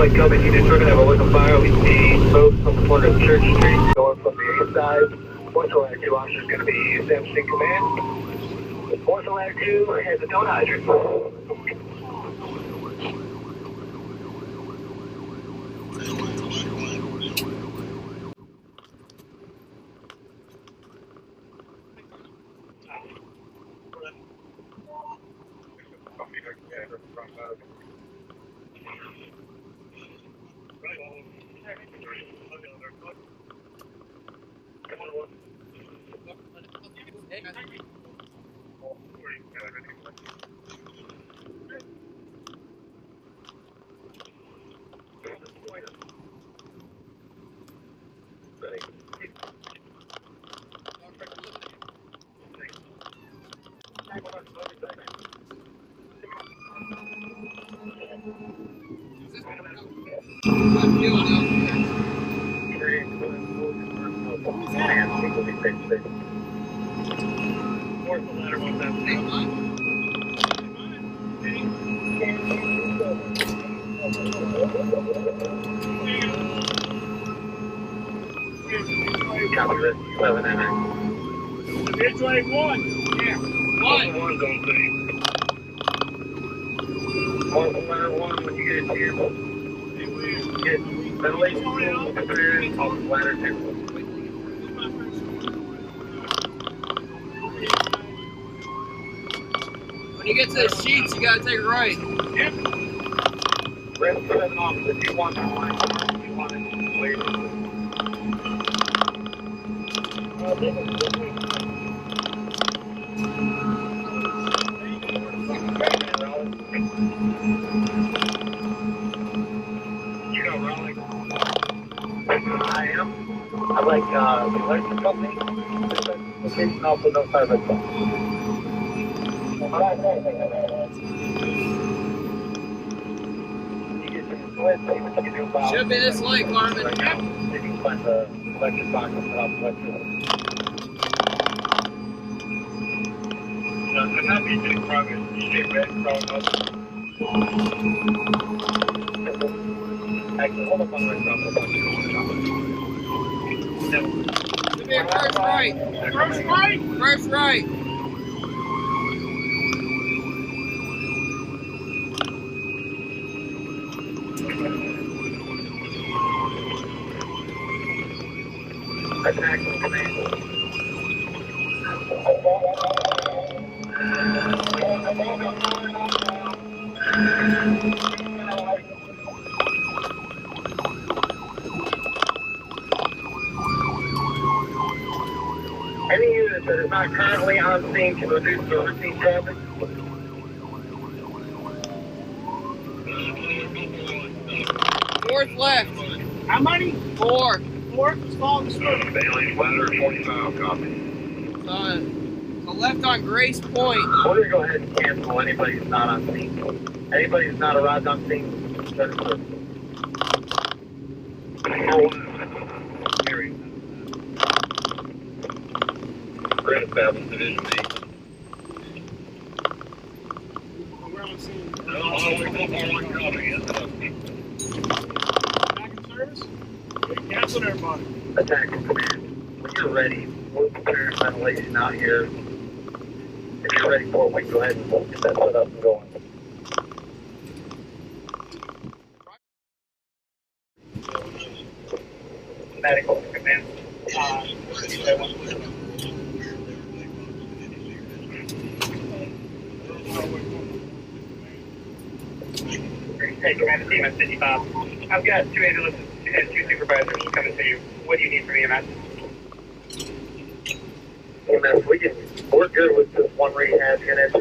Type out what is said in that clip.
point coming units, we're going to have a look of fire. We see folks on the corner of Church Street going from the east side. Morrisville Ladder 2 officer is going to be establishing command. Morrisville Ladder 2 has a tow hydrant. Copy this, 7 enter. It's like 1. Yeah. 1. 1's on scene. Morrisville Ladder 1, when you get here, get ventilation prepared off of Ladder 2. When you get to the sheets, you gotta take right. Yep. Rest 7 officer, if you want to line, if you want to wait. You know, Raleigh. I am. I like the electric company. Location also no service. Should be this late, Carmen. Right now, if you can find the electric box and put off electric. I'm happy to make progress. DJ Red, crawling up. Actually, hold up on the right side. Should be a first right. First right? First right. Attack command. Any unit that is not currently on scene can reduce the routine traffic. Fourth left. How many? 4. 4? Small and slow. Bailey, Ladder 45, copy. So left on Grace Point. We're going to go ahead and cancel anybody who's not on scene. Anybody who's not arrived on scene, send it through. We're going to establish Division 8. We're on scene. No, we're going to copy. Back in service? Cancel everybody. Attack command. When you're ready, we'll prepare ventilation out here. If you're ready for it, we can go ahead and get that set up and going. Medical command. Hey, Command, team at 55. I've got 2 ambulances and 2 supervisors coming to you. What do you need from EMS? EMS, we're good with this 1 rehab unit.